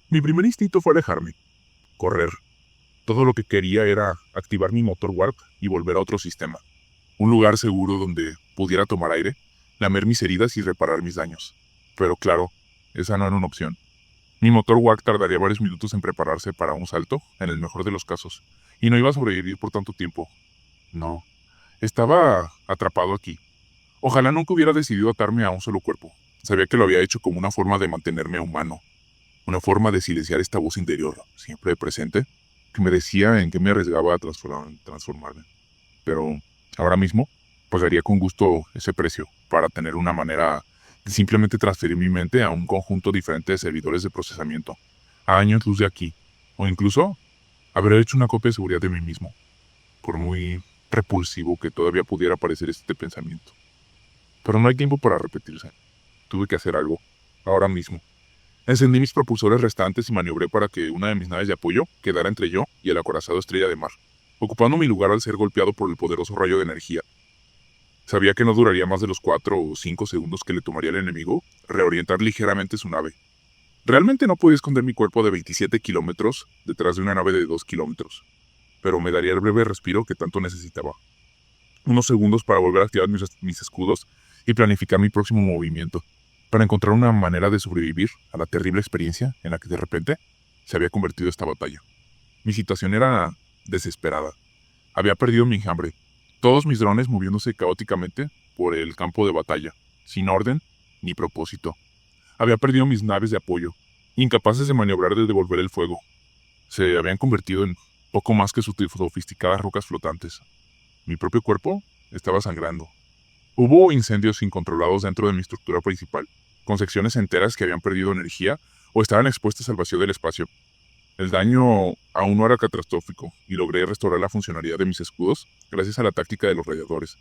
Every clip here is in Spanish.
Mi primer instinto fue alejarme, correr. Todo lo que quería era activar mi motor warp y volver a otro sistema. Un lugar seguro donde pudiera tomar aire, lamer mis heridas y reparar mis daños. Pero claro, esa no era una opción. Mi motor warp tardaría varios minutos en prepararse para un salto, en el mejor de los casos, y no iba a sobrevivir por tanto tiempo. No, estaba atrapado aquí. Ojalá nunca hubiera decidido atarme a un solo cuerpo. Sabía que lo había hecho como una forma de mantenerme humano, una forma de silenciar esta voz interior, siempre presente, que me decía en qué me arriesgaba a transformarme. Pero ahora mismo pagaría con gusto ese precio para tener una manera de simplemente transferir mi mente a un conjunto diferente de servidores de procesamiento, a años luz de aquí, o incluso haber hecho una copia de seguridad de mí mismo, por muy repulsivo que todavía pudiera parecer este pensamiento. Pero no hay tiempo para repetirse. Tuve que hacer algo, ahora mismo. Encendí mis propulsores restantes y maniobré para que una de mis naves de apoyo quedara entre yo y el acorazado Estrella de Mar, ocupando mi lugar al ser golpeado por el poderoso rayo de energía. Sabía que no duraría más de los 4 o 5 segundos que le tomaría al enemigo reorientar ligeramente su nave. Realmente no podía esconder mi cuerpo de 27 kilómetros detrás de una nave de 2 kilómetros, pero me daría el breve respiro que tanto necesitaba. Unos segundos para volver a activar mis escudos y planificar mi próximo movimiento, para encontrar una manera de sobrevivir a la terrible experiencia en la que de repente se había convertido esta batalla. Mi situación era desesperada. Había perdido mi enjambre, todos mis drones moviéndose caóticamente por el campo de batalla, sin orden ni propósito. Había perdido mis naves de apoyo, incapaces de maniobrar de devolver el fuego. Se habían convertido en poco más que sofisticadas rocas flotantes. Mi propio cuerpo estaba sangrando. Hubo incendios incontrolados dentro de mi estructura principal, con secciones enteras que habían perdido energía o estaban expuestas al vacío del espacio. El daño aún no era catastrófico y logré restaurar la funcionalidad de mis escudos gracias a la táctica de los radiadores.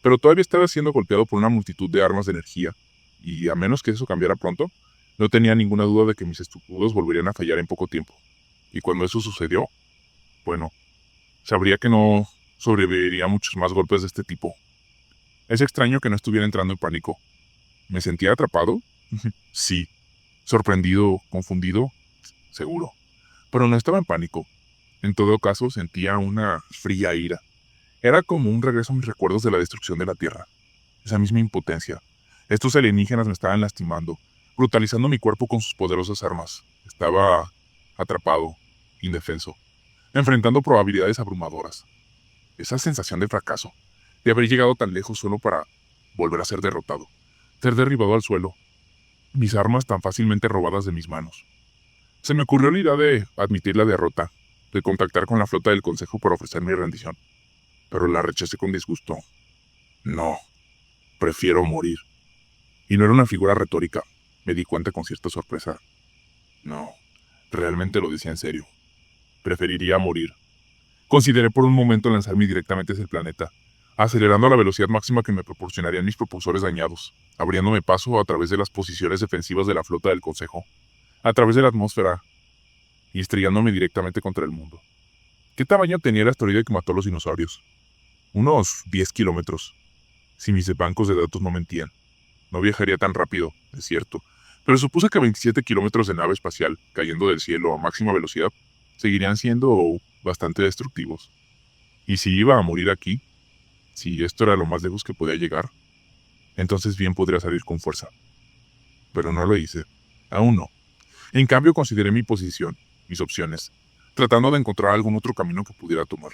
Pero todavía estaba siendo golpeado por una multitud de armas de energía, y a menos que eso cambiara pronto, no tenía ninguna duda de que mis escudos volverían a fallar en poco tiempo. Y cuando eso sucedió, bueno, sabría que no sobreviviría a muchos más golpes de este tipo. Es extraño que no estuviera entrando en pánico. ¿Me sentía atrapado? Sí. Sorprendido, confundido, seguro. Pero no estaba en pánico. En todo caso, sentía una fría ira. Era como un regreso a mis recuerdos de la destrucción de la Tierra. Esa misma impotencia. Estos alienígenas me estaban lastimando, brutalizando mi cuerpo con sus poderosas armas. Estaba atrapado, indefenso, enfrentando probabilidades abrumadoras. Esa sensación de fracaso, de haber llegado tan lejos solo para volver a ser derrotado, ser derribado al suelo, mis armas tan fácilmente robadas de mis manos. Se me ocurrió la idea de admitir la derrota, de contactar con la flota del Consejo para ofrecer mi rendición, pero la rechacé con disgusto. No, prefiero morir. Y no era una figura retórica, me di cuenta con cierta sorpresa. No, realmente lo decía en serio. Preferiría morir. Consideré por un momento lanzarme directamente hacia el planeta, acelerando a la velocidad máxima que me proporcionarían mis propulsores dañados, abriéndome paso a través de las posiciones defensivas de la flota del Consejo, a través de la atmósfera, y estrellándome directamente contra el mundo. ¿Qué tamaño tenía el asteroide que mató a los dinosaurios? Unos 10 kilómetros. Si mis bancos de datos no mentían. No viajaría tan rápido, es cierto, pero supuse que 27 kilómetros de nave espacial, cayendo del cielo a máxima velocidad, seguirían siendo bastante destructivos. Y si iba a morir aquí, si esto era lo más lejos que podía llegar, entonces bien podría salir con fuerza. Pero no lo hice. Aún no. En cambio, consideré mi posición, mis opciones, tratando de encontrar algún otro camino que pudiera tomar.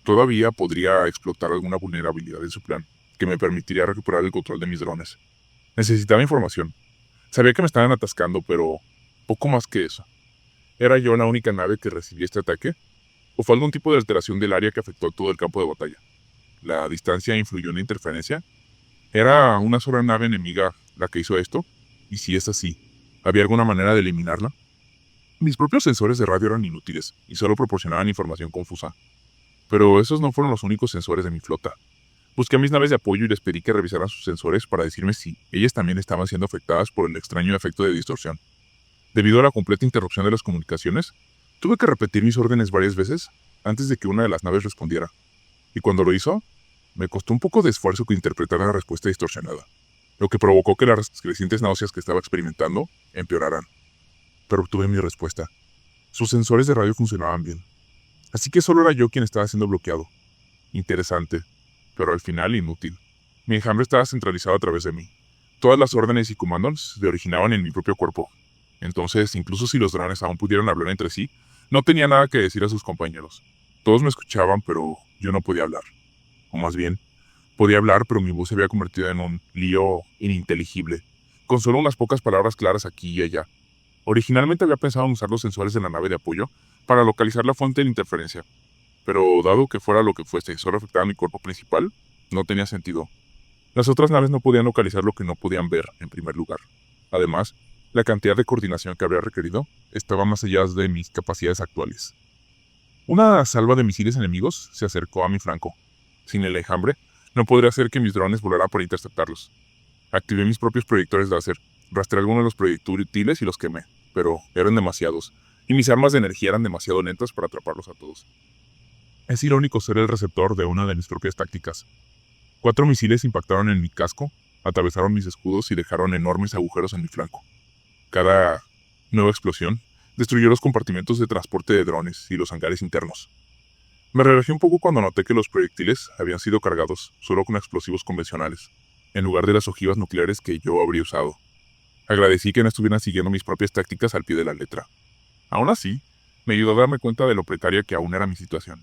Todavía podría explotar alguna vulnerabilidad en su plan, que me permitiría recuperar el control de mis drones. Necesitaba información. Sabía que me estaban atascando, pero poco más que eso. ¿Era yo la única nave que recibía este ataque? ¿O fue algún tipo de alteración del área que afectó a todo el campo de batalla? ¿La distancia influyó en la interferencia? ¿Era una sola nave enemiga la que hizo esto? Y si es así, ¿había alguna manera de eliminarla? Mis propios sensores de radio eran inútiles y solo proporcionaban información confusa. Pero esos no fueron los únicos sensores de mi flota. Busqué a mis naves de apoyo y les pedí que revisaran sus sensores para decirme si ellas también estaban siendo afectadas por el extraño efecto de distorsión. Debido a la completa interrupción de las comunicaciones, tuve que repetir mis órdenes varias veces antes de que una de las naves respondiera. Y cuando lo hizo, me costó un poco de esfuerzo que interpretara la respuesta distorsionada, lo que provocó que las crecientes náuseas que estaba experimentando empeoraran. pero obtuve mi respuesta. Sus sensores de radio funcionaban bien. Así que solo era yo quien estaba siendo bloqueado. Interesante, pero al final inútil. Mi enjambre estaba centralizado a través de mí. Todas las órdenes y comandos se originaban en mi propio cuerpo. Entonces, incluso si los drones aún pudieran hablar entre sí, no tenía nada que decir a sus compañeros. Todos me escuchaban, pero yo no podía hablar. O más bien, podía hablar, pero mi voz se había convertido en un lío ininteligible, con solo unas pocas palabras claras aquí y allá. Originalmente había pensado en usar los sensores de la nave de apoyo para localizar la fuente de la interferencia, pero dado que fuera lo que fuese, solo afectaba a mi cuerpo principal, no tenía sentido. Las otras naves no podían localizar lo que no podían ver, en primer lugar. Además, la cantidad de coordinación que habría requerido estaba más allá de mis capacidades actuales. Una salva de misiles enemigos se acercó a mi flanco. Sin el enjambre, no podría hacer que mis drones volaran para interceptarlos. Activé mis propios proyectores láser, rastreé algunos de los proyectiles y los quemé, pero eran demasiados, y mis armas de energía eran demasiado lentas para atraparlos a todos. Es irónico ser el receptor de una de mis propias tácticas. 4 misiles impactaron en mi casco, atravesaron mis escudos y dejaron enormes agujeros en mi flanco. Cada nueva explosión destruyó los compartimentos de transporte de drones y los hangares internos. Me relajé un poco cuando noté que los proyectiles habían sido cargados solo con explosivos convencionales, en lugar de las ojivas nucleares que yo habría usado. Agradecí que no estuvieran siguiendo mis propias tácticas al pie de la letra. Aún así, me ayudó a darme cuenta de lo precaria que aún era mi situación.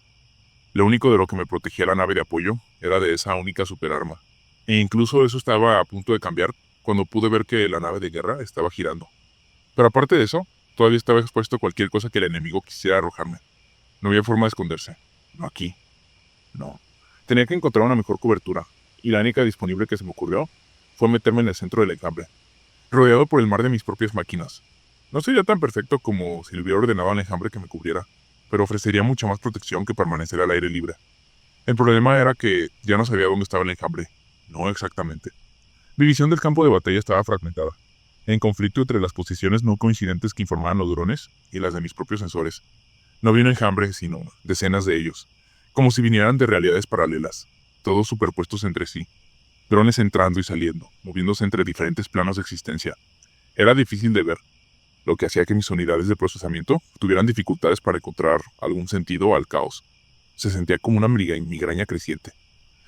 Lo único de lo que me protegía la nave de apoyo era de esa única superarma, e incluso eso estaba a punto de cambiar cuando pude ver que la nave de guerra estaba girando. Pero aparte de eso, todavía estaba expuesto a cualquier cosa que el enemigo quisiera arrojarme. No había forma de esconderse. No aquí. No. Tenía que encontrar una mejor cobertura, y la única disponible que se me ocurrió fue meterme en el centro del enjambre, rodeado por el mar de mis propias máquinas. No sería tan perfecto como si le hubiera ordenado al enjambre que me cubriera, pero ofrecería mucha más protección que permanecer al aire libre. El problema era que ya no sabía dónde estaba el enjambre. No exactamente. Mi visión del campo de batalla estaba fragmentada, en conflicto entre las posiciones no coincidentes que informaban los drones y las de mis propios sensores. No vi un enjambre, sino decenas de ellos, como si vinieran de realidades paralelas, todos superpuestos entre sí. Drones entrando y saliendo, moviéndose entre diferentes planos de existencia. Era difícil de ver, lo que hacía que mis unidades de procesamiento tuvieran dificultades para encontrar algún sentido al caos. Se sentía como una migraña creciente.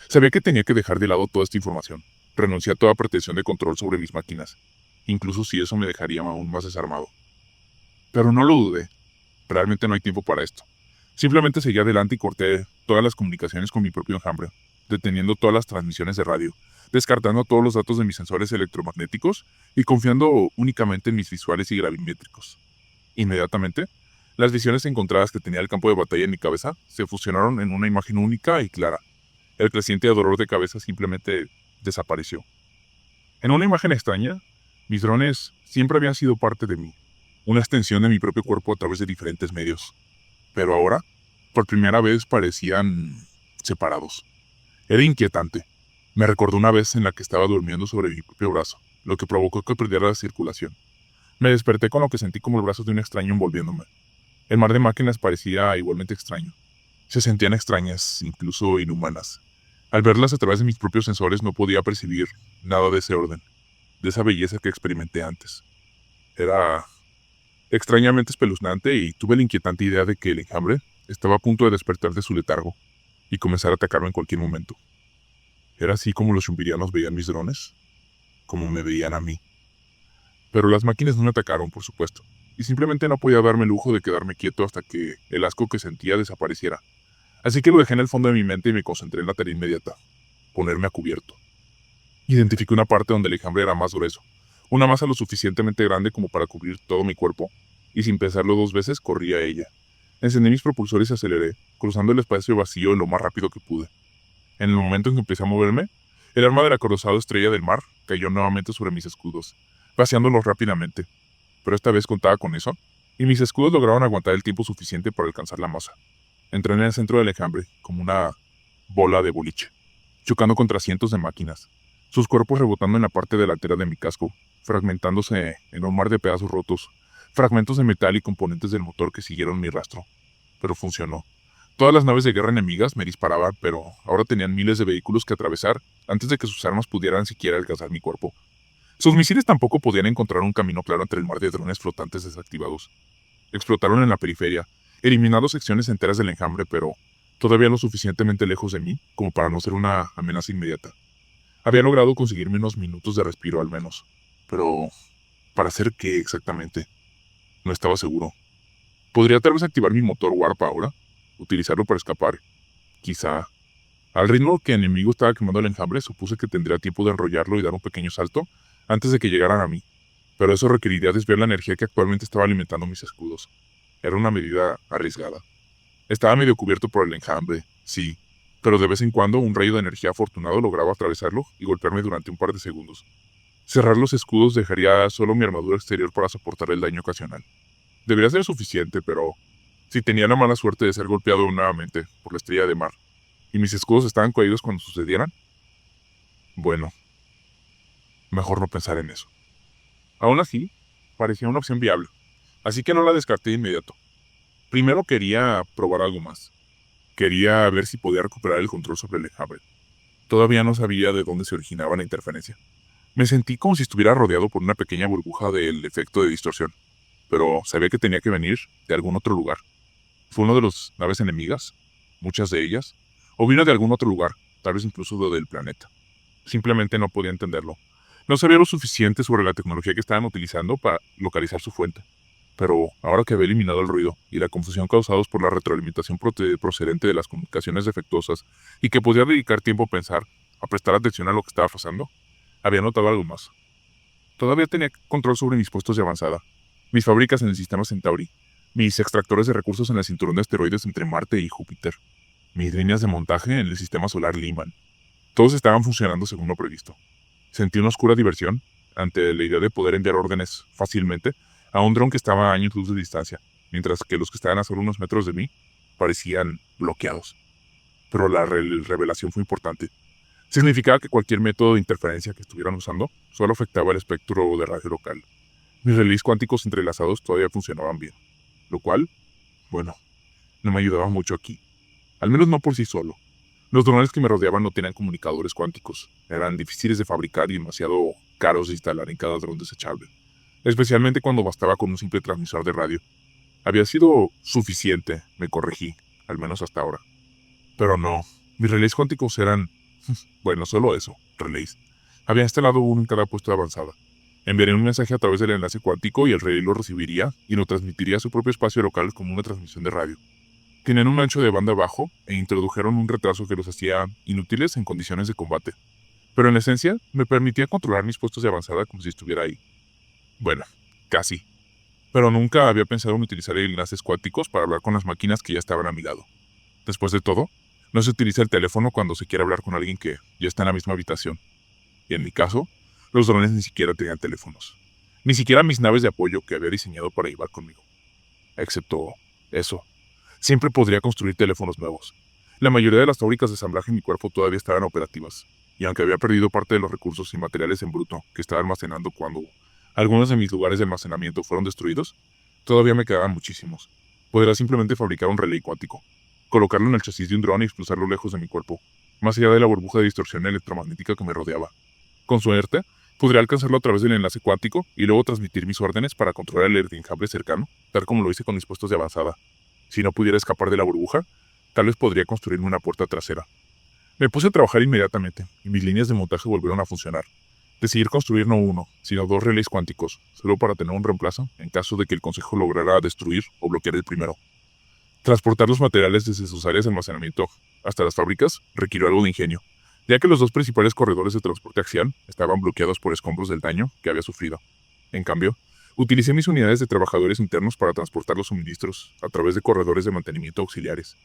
Sabía que tenía que dejar de lado toda esta información. Renuncié a toda pretensión de control sobre mis máquinas, incluso si eso me dejaría aún más desarmado. Pero no lo dudé. Realmente no hay tiempo para esto. Simplemente seguí adelante y corté todas las comunicaciones con mi propio enjambre, deteniendo todas las transmisiones de radio, descartando todos los datos de mis sensores electromagnéticos y confiando únicamente en mis visuales y gravimétricos. Inmediatamente, las visiones encontradas que tenía el campo de batalla en mi cabeza se fusionaron en una imagen única y clara. El creciente dolor de cabeza simplemente desapareció. En una imagen extraña, mis drones siempre habían sido parte de mí, una extensión de mi propio cuerpo a través de diferentes medios. Pero ahora, por primera vez, parecían separados. Era inquietante. Me recordó una vez en la que estaba durmiendo sobre mi propio brazo, lo que provocó que perdiera la circulación. Me desperté con lo que sentí como el brazo de un extraño envolviéndome. El mar de máquinas parecía igualmente extraño. Se sentían extrañas, incluso inhumanas. Al verlas a través de mis propios sensores no podía percibir nada de ese orden, de esa belleza que experimenté antes. Era extrañamente espeluznante y tuve la inquietante idea de que el enjambre estaba a punto de despertar de su letargo y comenzar a atacarme en cualquier momento. ¿Era así como los yumbirianos veían mis drones? Como me veían a mí. Pero las máquinas no me atacaron, por supuesto, y simplemente no podía darme el lujo de quedarme quieto hasta que el asco que sentía desapareciera. Así que lo dejé en el fondo de mi mente y me concentré en la tarea inmediata: ponerme a cubierto. Identifiqué una parte donde el enjambre era más grueso, una masa lo suficientemente grande como para cubrir todo mi cuerpo, y sin pensarlo 2 veces corrí a ella. Encendí mis propulsores y aceleré, cruzando el espacio vacío lo más rápido que pude. En el momento en que empecé a moverme, el arma del acorazado estrella del mar cayó nuevamente sobre mis escudos, vaciándolos rápidamente. Pero esta vez contaba con eso, y mis escudos lograron aguantar el tiempo suficiente para alcanzar la masa. Entré en el centro del enjambre, como una bola de boliche, chocando contra cientos de máquinas, sus cuerpos rebotando en la parte delantera de mi casco, fragmentándose en un mar de pedazos rotos, fragmentos de metal y componentes del motor que siguieron mi rastro. Pero funcionó. Todas las naves de guerra enemigas me disparaban, pero ahora tenían miles de vehículos que atravesar antes de que sus armas pudieran siquiera alcanzar mi cuerpo. Sus misiles tampoco podían encontrar un camino claro entre el mar de drones flotantes desactivados. Explotaron en la periferia, eliminando secciones enteras del enjambre, pero todavía lo suficientemente lejos de mí como para no ser una amenaza inmediata. Había logrado conseguirme unos minutos de respiro al menos, pero ¿para hacer qué exactamente? No estaba seguro. ¿Podría tal vez activar mi motor Warp ahora? ¿Utilizarlo para escapar? Quizá. Al ritmo que el enemigo estaba quemando el enjambre, supuse que tendría tiempo de enrollarlo y dar un pequeño salto antes de que llegaran a mí, pero eso requeriría desviar la energía que actualmente estaba alimentando mis escudos. Era una medida arriesgada. Estaba medio cubierto por el enjambre, sí, pero de vez en cuando un rayo de energía afortunado lograba atravesarlo y golpearme durante un par de segundos. Cerrar los escudos dejaría solo mi armadura exterior para soportar el daño ocasional. Debería ser suficiente, pero si tenía la mala suerte de ser golpeado nuevamente por la estrella de mar, y mis escudos estaban caídos cuando sucedieran, bueno, mejor no pensar en eso. Aún así, parecía una opción viable, así que no la descarté de inmediato. Primero quería probar algo más. Quería ver si podía recuperar el control sobre el enjambre. Todavía no sabía de dónde se originaba la interferencia. Me sentí como si estuviera rodeado por una pequeña burbuja del efecto de distorsión, pero sabía que tenía que venir de algún otro lugar. ¿Fue uno de las naves enemigas? ¿Muchas de ellas? ¿O vino de algún otro lugar, tal vez incluso del planeta? Simplemente no podía entenderlo. No sabía lo suficiente sobre la tecnología que estaban utilizando para localizar su fuente. Pero ahora que había eliminado el ruido y la confusión causados por la retroalimentación procedente de las comunicaciones defectuosas y que podía dedicar tiempo a pensar, a prestar atención a lo que estaba pasando, había notado algo más. Todavía tenía control sobre mis puestos de avanzada, mis fábricas en el sistema Centauri, mis extractores de recursos en el cinturón de asteroides entre Marte y Júpiter, mis líneas de montaje en el sistema solar Lyman. Todos estaban funcionando según lo previsto. Sentí una oscura diversión ante la idea de poder enviar órdenes fácilmente a un dron que estaba a años luz de distancia, mientras que los que estaban a solo unos metros de mí parecían bloqueados. Pero la revelación fue importante. Significaba que cualquier método de interferencia que estuvieran usando solo afectaba el espectro de radio local. Mis relés cuánticos entrelazados todavía funcionaban bien, lo cual, bueno, no me ayudaba mucho aquí. Al menos no por sí solo. Los drones que me rodeaban no tenían comunicadores cuánticos. Eran difíciles de fabricar y demasiado caros de instalar en cada dron desechable, especialmente cuando bastaba con un simple transmisor de radio. Había sido suficiente, me corregí, al menos hasta ahora. Pero no, mis relés cuánticos eran, bueno, solo eso, relés. Había instalado uno en cada puesto de avanzada. Enviaría un mensaje a través del enlace cuántico y el relé lo recibiría y lo transmitiría a su propio espacio local como una transmisión de radio. Tenían un ancho de banda bajo e introdujeron un retraso que los hacía inútiles en condiciones de combate. Pero en esencia, me permitía controlar mis puestos de avanzada como si estuviera ahí. Bueno, casi. Pero nunca había pensado en utilizar enlaces cuánticos para hablar con las máquinas que ya estaban a mi lado. Después de todo, no se utiliza el teléfono cuando se quiere hablar con alguien que ya está en la misma habitación. Y en mi caso, los drones ni siquiera tenían teléfonos. Ni siquiera mis naves de apoyo que había diseñado para llevar conmigo. Excepto eso. Siempre podría construir teléfonos nuevos. La mayoría de las fábricas de ensamblaje en mi cuerpo todavía estaban operativas, y aunque había perdido parte de los recursos y materiales en bruto que estaba almacenando cuando algunos de mis lugares de almacenamiento fueron destruidos, todavía me quedaban muchísimos. Podría simplemente fabricar un relé cuántico, colocarlo en el chasis de un dron y expulsarlo lejos de mi cuerpo, más allá de la burbuja de distorsión electromagnética que me rodeaba. Con suerte, podría alcanzarlo a través del enlace cuántico y luego transmitir mis órdenes para controlar el enjambre cercano, tal como lo hice con mis puestos de avanzada. Si no pudiera escapar de la burbuja, tal vez podría construirme una puerta trasera. Me puse a trabajar inmediatamente, y mis líneas de montaje volvieron a funcionar. Decidí construir no uno, sino dos relés cuánticos, solo para tener un reemplazo en caso de que el Consejo lograra destruir o bloquear el primero. Transportar los materiales desde sus áreas de almacenamiento hasta las fábricas requirió algo de ingenio, ya que los dos principales corredores de transporte axial estaban bloqueados por escombros del daño que había sufrido. En cambio, utilicé mis unidades de trabajadores internos para transportar los suministros a través de corredores de mantenimiento auxiliares.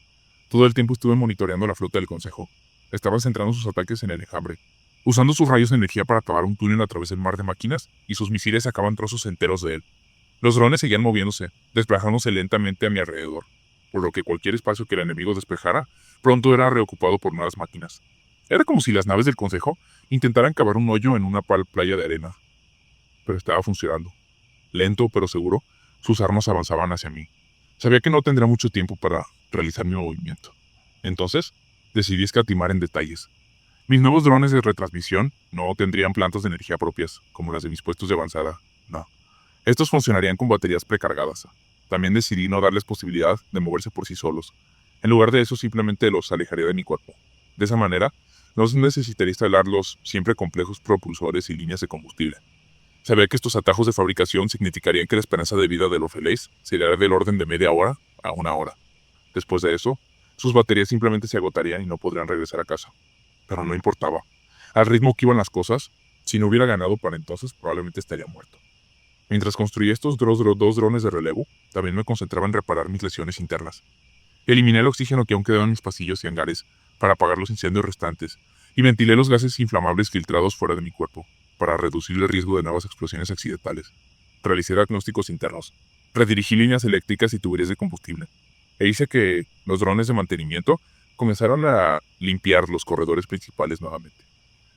Todo el tiempo estuve monitoreando la flota del Consejo. Estaban centrando sus ataques en el enjambre, usando sus rayos de energía para cavar un túnel a través del mar de máquinas, y sus misiles sacaban trozos enteros de él. Los drones seguían moviéndose, desplazándose lentamente a mi alrededor, por lo que cualquier espacio que el enemigo despejara pronto era reocupado por nuevas máquinas. Era como si las naves del Consejo intentaran cavar un hoyo en una playa de arena. Pero estaba funcionando. Lento pero seguro, sus armas avanzaban hacia mí. Sabía que no tendría mucho tiempo para realizar mi movimiento. Entonces, decidí escatimar en detalles. Mis nuevos drones de retransmisión no tendrían plantas de energía propias, como las de mis puestos de avanzada, no. Estos funcionarían con baterías precargadas. También decidí no darles posibilidad de moverse por sí solos. En lugar de eso, simplemente los alejaría de mi cuerpo. De esa manera, no necesitaría instalar los siempre complejos propulsores y líneas de combustible. Sabía que estos atajos de fabricación significarían que la esperanza de vida de los relés sería del orden de media hora a una hora. Después de eso, sus baterías simplemente se agotarían y no podrían regresar a casa. Pero no importaba. Al ritmo que iban las cosas, si no hubiera ganado para entonces, probablemente estaría muerto. Mientras construía estos dos drones de relevo, también me concentraba en reparar mis lesiones internas. Eliminé el oxígeno que aún quedaba en mis pasillos y hangares para apagar los incendios restantes, y ventilé los gases inflamables filtrados fuera de mi cuerpo, para reducir el riesgo de nuevas explosiones accidentales. Realicé diagnósticos internos, redirigí líneas eléctricas y tuberías de combustible, e hice que los drones de mantenimiento comenzaron a limpiar los corredores principales nuevamente.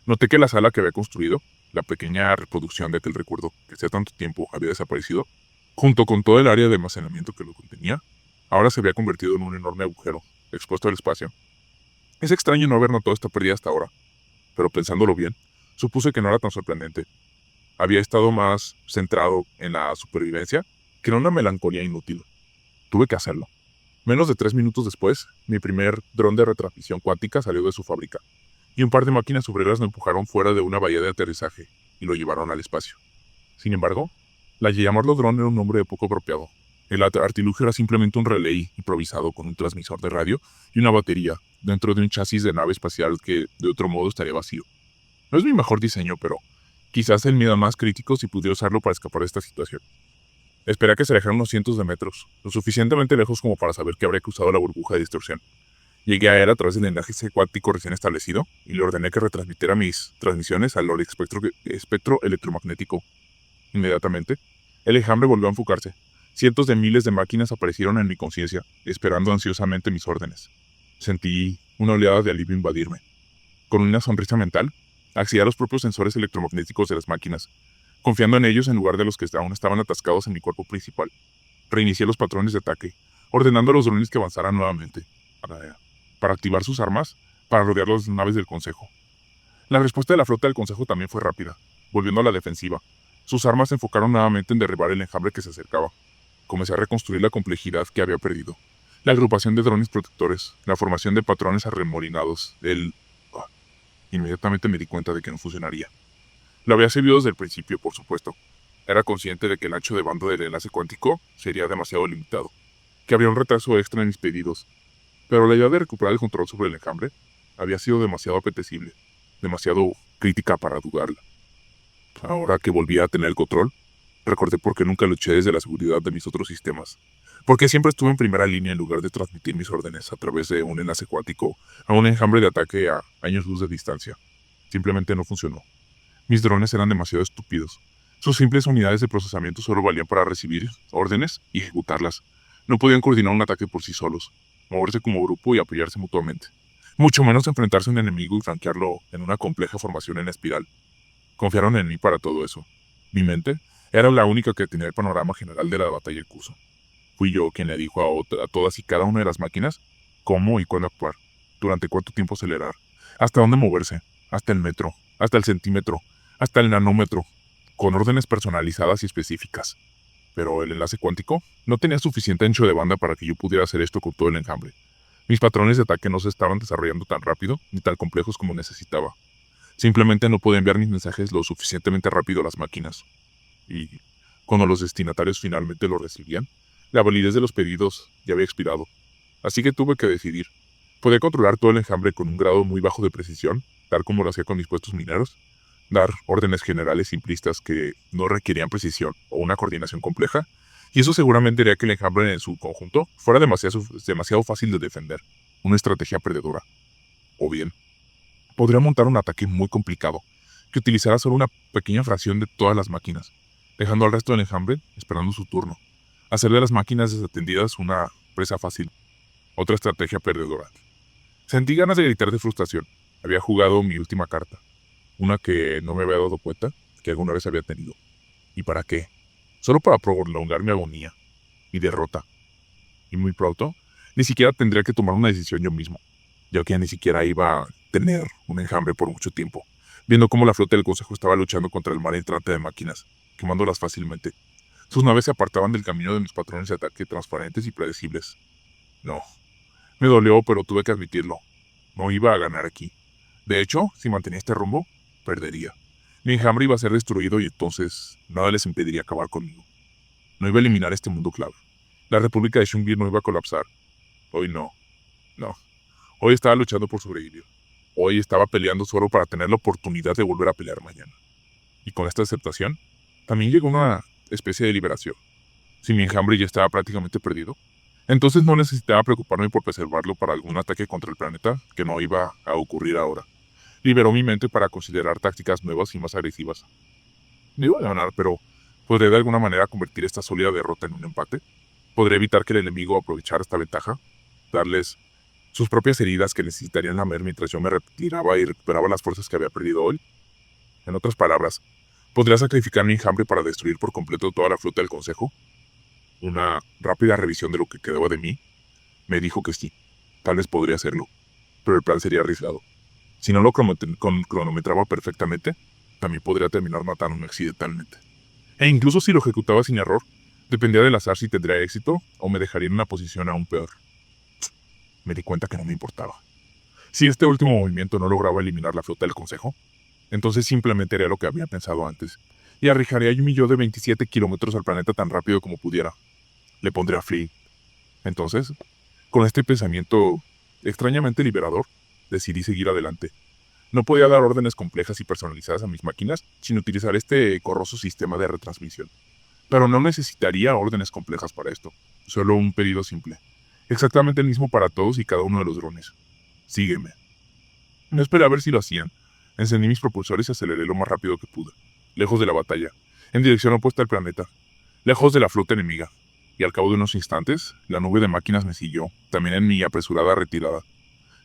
Noté que la sala que había construido, la pequeña reproducción de aquel recuerdo que hacía tanto tiempo había desaparecido, junto con todo el área de almacenamiento que lo contenía, ahora se había convertido en un enorme agujero, expuesto al espacio. Es extraño no haber notado esta pérdida hasta ahora, pero pensándolo bien, supuse que no era tan sorprendente. Había estado más centrado en la supervivencia que en una melancolía inútil. Tuve que hacerlo. Menos de 3 minutos después, mi primer dron de retransmisión cuántica salió de su fábrica, y un par de máquinas obreras lo empujaron fuera de una bahía de aterrizaje y lo llevaron al espacio. Sin embargo, llamarlo dron era un nombre poco apropiado. El artilugio era simplemente un relay improvisado con un transmisor de radio y una batería dentro de un chasis de nave espacial que, de otro modo, estaría vacío. No es mi mejor diseño, pero quizás el miedo más crítico si pudiera usarlo para escapar de esta situación. Esperé a que se alejaran unos cientos de metros, lo suficientemente lejos como para saber que habría cruzado la burbuja de distorsión. Llegué a él a través del enlace cuántico recién establecido y le ordené que retransmitiera mis transmisiones al espectro electromagnético. Inmediatamente, el enjambre volvió a enfocarse. Cientos de miles de máquinas aparecieron en mi conciencia, esperando ansiosamente mis órdenes. Sentí una oleada de alivio invadirme. Con una sonrisa mental, accedí a los propios sensores electromagnéticos de las máquinas, confiando en ellos en lugar de los que aún estaban atascados en mi cuerpo principal. Reinicié los patrones de ataque, ordenando a los drones que avanzaran nuevamente, para activar sus armas, para rodear las naves del Consejo. La respuesta de la flota del Consejo también fue rápida, volviendo a la defensiva. Sus armas se enfocaron nuevamente en derribar el enjambre que se acercaba. Comencé a reconstruir la complejidad que había perdido. La agrupación de drones protectores, la formación de patrones arremolinados, Inmediatamente me di cuenta de que no funcionaría. Lo había sabido desde el principio, por supuesto. Era consciente de que el ancho de banda del enlace cuántico sería demasiado limitado, que habría un retraso extra en mis pedidos, pero la idea de recuperar el control sobre el enjambre había sido demasiado apetecible, demasiado crítica para dudarla. Ahora que volvía a tener el control, recordé por qué nunca luché desde la seguridad de mis otros sistemas, porque siempre estuve en primera línea en lugar de transmitir mis órdenes a través de un enlace cuántico a un enjambre de ataque a años luz de distancia. Simplemente no funcionó. Mis drones eran demasiado estúpidos. Sus simples unidades de procesamiento solo valían para recibir órdenes y ejecutarlas. No podían coordinar un ataque por sí solos, moverse como grupo y apoyarse mutuamente. Mucho menos enfrentarse a un enemigo y flanquearlo en una compleja formación en espiral. Confiaron en mí para todo eso. Mi mente era la única que tenía el panorama general de la batalla en curso. Fui yo quien le dijo a todas y cada una de las máquinas cómo y cuándo actuar, durante cuánto tiempo acelerar, hasta dónde moverse, hasta el metro, hasta el centímetro, hasta el nanómetro, con órdenes personalizadas y específicas. Pero el enlace cuántico no tenía suficiente ancho de banda para que yo pudiera hacer esto con todo el enjambre. Mis patrones de ataque no se estaban desarrollando tan rápido ni tan complejos como necesitaba. Simplemente no podía enviar mis mensajes lo suficientemente rápido a las máquinas. Y cuando los destinatarios finalmente lo recibían, la validez de los pedidos ya había expirado. Así que tuve que decidir. ¿Podía controlar todo el enjambre con un grado muy bajo de precisión, tal como lo hacía con mis puestos mineros? ¿Dar órdenes generales simplistas que no requerían precisión o una coordinación compleja? Y eso seguramente haría que el enjambre en su conjunto fuera demasiado fácil de defender, una estrategia perdedora. O bien, podría montar un ataque muy complicado, que utilizara solo una pequeña fracción de todas las máquinas, dejando al resto del enjambre esperando su turno. Hacer de las máquinas desatendidas una presa fácil. Otra estrategia perdedora. Sentí ganas de gritar de frustración. Había jugado mi última carta. Una que no me había dado cuenta que alguna vez había tenido. ¿Y para qué? Solo para prolongar mi agonía. Mi derrota. Y muy pronto, ni siquiera tendría que tomar una decisión yo mismo, ya que ni siquiera iba a tener un enjambre por mucho tiempo, viendo cómo la flota del Consejo estaba luchando contra el mar entrante de máquinas, quemándolas fácilmente. Sus naves se apartaban del camino de mis patrones de ataque transparentes y predecibles. No, me dolió, pero tuve que admitirlo. No iba a ganar aquí. De hecho, si mantenía este rumbo, perdería. Mi enjambre iba a ser destruido y entonces nada les impediría acabar conmigo. No iba a eliminar este mundo clave. La República de Shungir no iba a colapsar. Hoy no. No. Hoy estaba luchando por sobrevivir. Hoy estaba peleando solo para tener la oportunidad de volver a pelear mañana. Y con esta aceptación, también llegó una especie de liberación. Si mi enjambre ya estaba prácticamente perdido, entonces no necesitaba preocuparme por preservarlo para algún ataque contra el planeta que no iba a ocurrir ahora. Liberó mi mente para considerar tácticas nuevas y más agresivas. No iba a ganar, pero ¿podré de alguna manera convertir esta sólida derrota en un empate? ¿Podré evitar que el enemigo aprovechara esta ventaja? ¿Darles sus propias heridas que necesitarían lamer mientras yo me retiraba y recuperaba las fuerzas que había perdido hoy? En otras palabras, ¿podría sacrificar mi enjambre para destruir por completo toda la flota del Consejo? Una rápida revisión de lo que quedaba de mí me dijo que sí, tal vez podría hacerlo, pero el plan sería arriesgado. Si no lo cronometraba perfectamente, también podría terminar matándome accidentalmente. E incluso si lo ejecutaba sin error, dependía del azar si tendría éxito o me dejaría en una posición aún peor. Me di cuenta que no me importaba. Si este último movimiento no lograba eliminar la flota del Consejo, entonces simplemente haría lo que había pensado antes y arriesgaría un millón de 27 kilómetros al planeta tan rápido como pudiera. Le pondría free. Entonces, con este pensamiento extrañamente liberador, decidí seguir adelante. No podía dar órdenes complejas y personalizadas a mis máquinas sin utilizar este corroso sistema de retransmisión. Pero no necesitaría órdenes complejas para esto, solo un pedido simple. Exactamente el mismo para todos y cada uno de los drones. Sígueme. No esperé a ver si lo hacían. Encendí mis propulsores y aceleré lo más rápido que pude, lejos de la batalla, en dirección opuesta al planeta, lejos de la flota enemiga. Y al cabo de unos instantes, la nube de máquinas me siguió, también en mi apresurada retirada.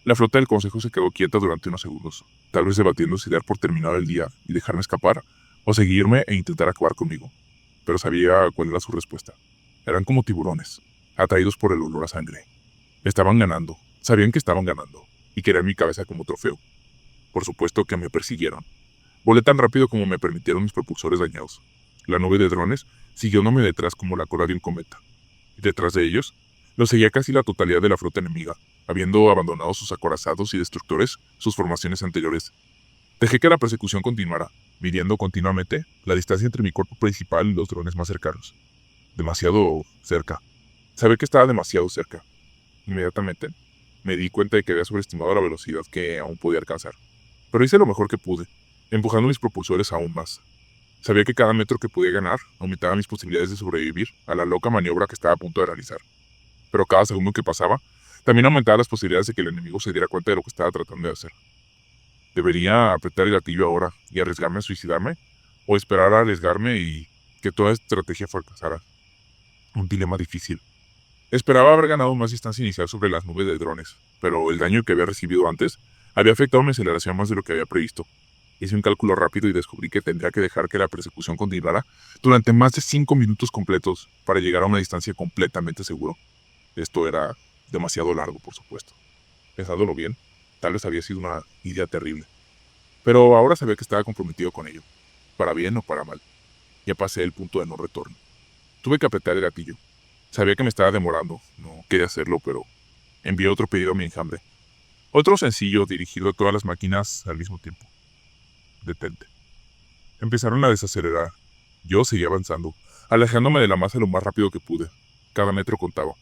La flota del Consejo se quedó quieta durante unos segundos, tal vez debatiendo si dar por terminado el día y dejarme escapar, o seguirme e intentar acabar conmigo. Pero sabía cuál era su respuesta. Eran como tiburones, atraídos por el olor a sangre. Estaban ganando, sabían que estaban ganando, y querían mi cabeza como trofeo. Por supuesto que me persiguieron. Volé tan rápido como me permitieron mis propulsores dañados. La nube de drones siguiéndome detrás como la cola de un cometa. Y detrás de ellos, lo seguía casi la totalidad de la flota enemiga, habiendo abandonado sus acorazados y destructores sus formaciones anteriores. Dejé que la persecución continuara, midiendo continuamente la distancia entre mi cuerpo principal y los drones más cercanos. Demasiado cerca. Sabía que estaba demasiado cerca. Inmediatamente, me di cuenta de que había sobreestimado la velocidad que aún podía alcanzar. Pero hice lo mejor que pude, empujando mis propulsores aún más. Sabía que cada metro que podía ganar aumentaba mis posibilidades de sobrevivir a la loca maniobra que estaba a punto de realizar. Pero cada segundo que pasaba, también aumentaba las posibilidades de que el enemigo se diera cuenta de lo que estaba tratando de hacer. ¿Debería apretar el gatillo ahora y arriesgarme a suicidarme? ¿O esperar a arriesgarme y que toda estrategia fracasara? Un dilema difícil. Esperaba haber ganado más distancia inicial sobre las nubes de drones, pero el daño que había recibido antes había afectado mi aceleración más de lo que había previsto. Hice un cálculo rápido y descubrí que tendría que dejar que la persecución continuara durante más de 5 minutos completos para llegar a una distancia completamente seguro. Esto era demasiado largo, por supuesto. Pensándolo bien, tal vez había sido una idea terrible. Pero ahora sabía que estaba comprometido con ello, para bien o para mal. Ya pasé el punto de no retorno. Tuve que apretar el gatillo. Sabía que me estaba demorando, no quería hacerlo, pero envié otro pedido a mi enjambre. Otro sencillo dirigido a todas las máquinas al mismo tiempo. Detente. Empezaron a desacelerar. Yo seguía avanzando, alejándome de la masa lo más rápido que pude. Cada metro contaba.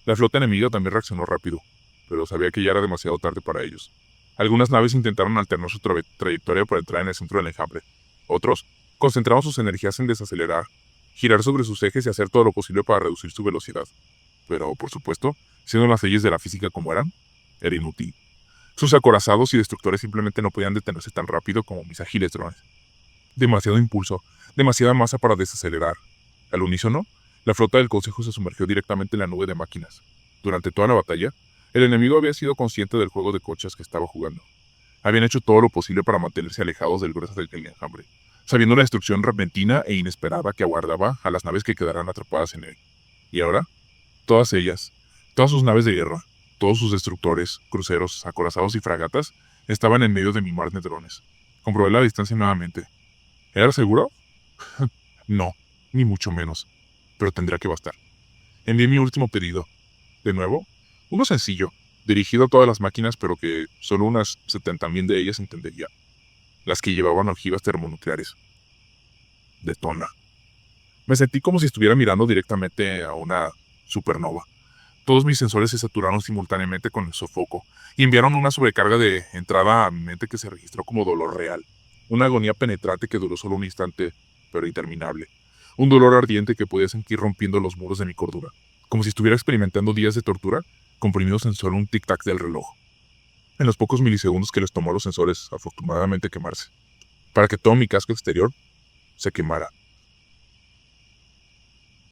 La flota enemiga también reaccionó rápido, pero sabía que ya era demasiado tarde para ellos. Algunas naves intentaron alternar su trayectoria para entrar en el centro del enjambre. Otros concentraron sus energías en desacelerar, girar sobre sus ejes y hacer todo lo posible para reducir su velocidad. Pero, por supuesto, siendo las leyes de la física como eran, era inútil. Sus acorazados y destructores simplemente no podían detenerse tan rápido como mis ágiles drones. Demasiado impulso, demasiada masa para desacelerar. Al unísono, la flota del Consejo se sumergió directamente en la nube de máquinas. Durante toda la batalla, el enemigo había sido consciente del juego de cochas que estaba jugando. Habían hecho todo lo posible para mantenerse alejados del grueso del enjambre, sabiendo la destrucción repentina e inesperada que aguardaba a las naves que quedaran atrapadas en él. Y ahora, todas sus naves de guerra, todos sus destructores, cruceros, acorazados y fragatas, Estaban en medio de mi mar de drones. Comprobé la distancia nuevamente. ¿Era seguro? No, ni mucho menos. Pero tendría que bastar. Envié mi último pedido. De nuevo, uno sencillo, dirigido a todas las máquinas, pero que solo unas 70.000 de ellas entendería. Las que llevaban ojivas termonucleares. Detona. Me sentí como si estuviera mirando directamente a una supernova. Todos mis sensores se saturaron simultáneamente con el sofoco y enviaron una sobrecarga de entrada a mi mente que se registró como dolor real. Una agonía penetrante que duró solo un instante, pero interminable. Un dolor ardiente que podía sentir rompiendo los muros de mi cordura, como si estuviera experimentando días de tortura, comprimidos en solo un tic-tac del reloj. En los pocos milisegundos que les tomó a los sensores, afortunadamente, quemarse, para que todo mi casco exterior se quemara.